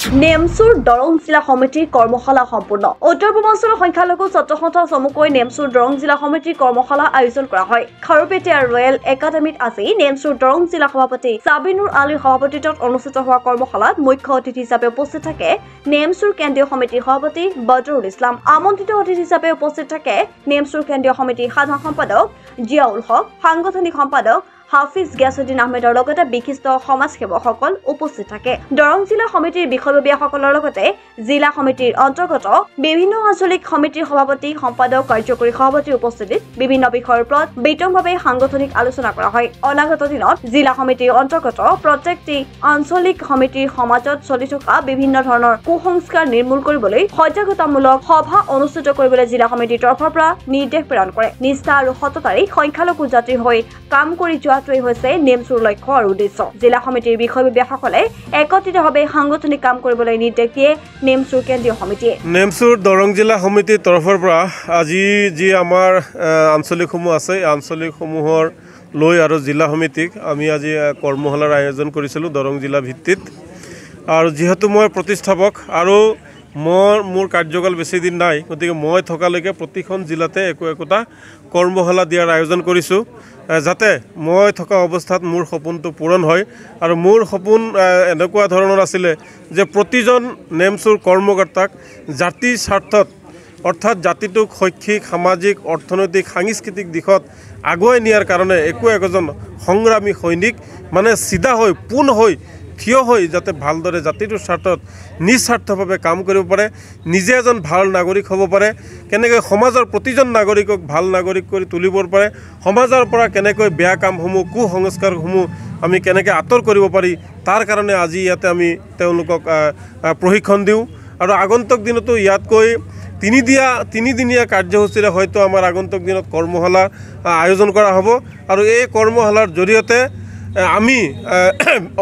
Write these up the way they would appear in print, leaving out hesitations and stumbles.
নেমচুৰ দৰং জিলা সমিতিৰ কৰ্মশালা সম্পূৰ্ণ। উত্তৰ পূৰ্বাঞ্চলৰ সংখ্যালঘু ছাত্ৰ সন্থাৰ চমুকৈ নেমচুৰ দৰং জিলা সমিতিৰ কৰ্মশালা আয়োজন কৰা হয়। খাৰুপেটীয়া ৰয়েল একাডেমীত আজি নেমচুৰ দৰং জিলা সভাপতি সাবিনুৰ আলীৰ সভাপতিত্বত অনুষ্ঠিত হোৱা কৰ্মশালাত মুখ্য অতিথি হিচাপে উপস্থিত থাকে নেমচুৰ কেন্দ্ৰীয় সমিতিৰ সভাপতি বদৰুল ইছলাম। আমন্ত্ৰিত অতিথি হিচাপে উপস্থিত থাকে নেমচুৰ কেন্দ্ৰীয় সমিতিৰ সাধাৰণ সম্পাদক জিয়াউল হক, সাংগঠনিক সম্পাদক হাফিজ গিয়াছুদ্দিন আহমেদৰ লগতে বিশিষ্ট সমাজসেৱকসকল উপস্থিত থাকে। দৰং জিলা সমিতিৰ বিষয়ববীয়াসকলৰ লগতে জিলা সমিতিৰ অন্তৰ্গত বিভিন্ন আঞ্চলিক সমিতিৰ সভাপতি, সম্পাদক, কাৰ্যকৰী সভাপতিৰ উপস্থিতিত বিভিন্ন বিষয়ৰ ওপৰত বিতংভাৱে সাংগঠনিক আলোচনা কৰা হয়। অনাগত দিনত জিলা সমিতিৰ অন্তৰ্গত প্ৰত্যেকটি আঞ্চলিক সমিতিৰ সমাজত চলি থকা বিভিন্ন ধৰণৰ কুসংস্কাৰ নিৰ্মূল কৰিবলৈ সজাগতামূলক সভা অনুষ্ঠিত কৰিবলৈ জিলা সমিতিৰ তৰফৰ পৰা নিৰ্দেশ প্ৰেৰণ কৰে। নিষ্ঠা আৰু সততাৰে সংখ্যালঘু জাতিৰ হৈ কাম কৰি যোৱাটোৱেই হৈছে নেমচুৰ লক্ষ্য আৰু উদ্দেশ্য। জিলা সমিতিৰ বিষয়ববীয়াসকলে একত্ৰিতভাৱে সাংগঠনিক কাম কৰিবলৈ নিৰ্দেশ দিয়ে নেমচুৰ কেন্দ্ৰীয় সমিতিয়ে। নেমচুৰ দৰং জিলা সমিতিৰ তৰফৰ পৰা আজি যি আমাৰ আঞ্চলিকসমূহ আছে, আঞ্চলিকসমূহৰ লৈ আৰু জিলা সমিতিক আমি আজি কৰ্মশালাৰ আয়োজন কৰিছিলোঁ দৰং জিলা ভিত্তিত। আৰু যিহেতু মই প্ৰতিষ্ঠাপক আৰু মোৰ কাৰ্যকাল বেছি দিন নাই, গতিকে মই থকালৈকে প্ৰতিখন জিলাতে একোটা কৰ্মশালা দিয়াৰ আয়োজন কৰিছোঁ, যাতে মই থকা অৱস্থাত মোৰ সপোনটো পূৰণ হয়। আৰু মোৰ সপোন এনেকুৱা ধৰণৰ আছিলে যে প্ৰতিজন নেমচুৰ কৰ্মকৰ্তাক জাতিৰ স্বাৰ্থত, অৰ্থাৎ জাতিটোক শৈক্ষিক, সামাজিক, অৰ্থনৈতিক, সাংস্কৃতিক দিশত আগুৱাই নিয়াৰ কাৰণে একোজন সংগ্ৰামী সৈনিক মানে চিধা হৈ, পোন হৈ, থিয় হৈ যাতে ভালদৰে জাতিটোৰ স্বাৰ্থত নিস্বাৰ্থভাৱে কাম কৰিব পাৰে, নিজে এজন ভাল নাগৰিক হ'ব পাৰে, কেনেকৈ সমাজৰ প্ৰতিজন নাগৰিকক ভাল নাগৰিক কৰি তুলিব পাৰে, সমাজৰ পৰা কেনেকৈ বেয়া কামসমূহ, কুসংস্কাৰসমূহ আমি কেনেকৈ আঁতৰ কৰিব পাৰি, তাৰ কাৰণে আজি ইয়াতে আমি তেওঁলোকক প্ৰশিক্ষণ দিওঁ। আৰু আগন্তুক দিনতো ইয়াতকৈ তিনিদিনীয়া কাৰ্যসূচীৰে হয়তো আমাৰ আগন্তুক দিনত কৰ্মশালা আয়োজন কৰা হ'ব। আৰু এই কৰ্মশালাৰ জৰিয়তে আমি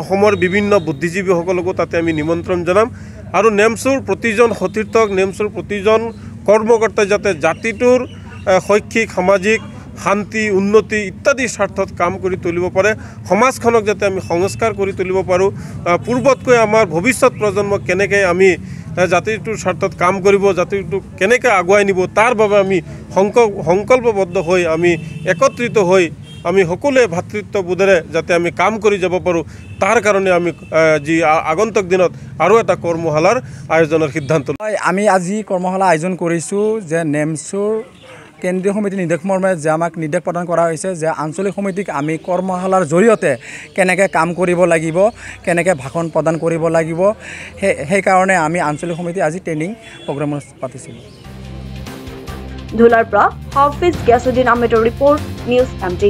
অসমৰ বিভিন্ন বুদ্ধিজীৱীসকলকো তাতে আমি নিমন্ত্ৰণ জনাম। আৰু নেমচুৰ প্ৰতিজন সতীৰ্থক, নেমচুৰ প্ৰতিজন কৰ্মকৰ্তাই যাতে জাতিটোৰ শৈক্ষিক, সামাজিক, শান্তি, উন্নতি ইত্যাদি স্বাৰ্থত কাম কৰি তুলিব পাৰে, সমাজখনক যাতে আমি সংস্কাৰ কৰি তুলিব পাৰোঁ, পূৰ্বতকৈ আমাৰ ভৱিষ্যত প্ৰজন্মক কেনেকৈ আমি জাতিটোৰ স্বাৰ্থত কাম কৰিব, জাতিটোক কেনেকৈ আগুৱাই নিব, তাৰ বাবে আমি সংকল্পবদ্ধ হৈ, আমি একত্ৰিত হৈ আমি সকলোৱে ভাতৃত্ববোধেৰে যাতে আমি কাম কৰি যাব পাৰোঁ, তাৰ কাৰণে আমি যি আগন্তুক দিনত আৰু এটা কৰ্মশালাৰ আয়োজনৰ সিদ্ধান্ত। আমি আজি কৰ্মশালা আয়োজন কৰিছোঁ যে নেমচুৰ কেন্দ্ৰীয় সমিতিৰ নিৰ্দেশ মৰ্মে যে আমাক নিৰ্দেশ প্ৰদান কৰা হৈছে যে আঞ্চলিক সমিতিক আমি কৰ্মশালাৰ জৰিয়তে কেনেকৈ কাম কৰিব লাগিব, কেনেকৈ ভাষণ প্ৰদান কৰিব লাগিব, সেইকাৰণে আমি আঞ্চলিক সমিতি আজি ট্ৰেইনিং প্ৰগ্ৰাম পাতিছিলোঁ। ধুলাৰ পৰা হাফিজ গিয়াছুদ্দিন আহমেদৰ ৰিপৰ্ট, নিউজ MT।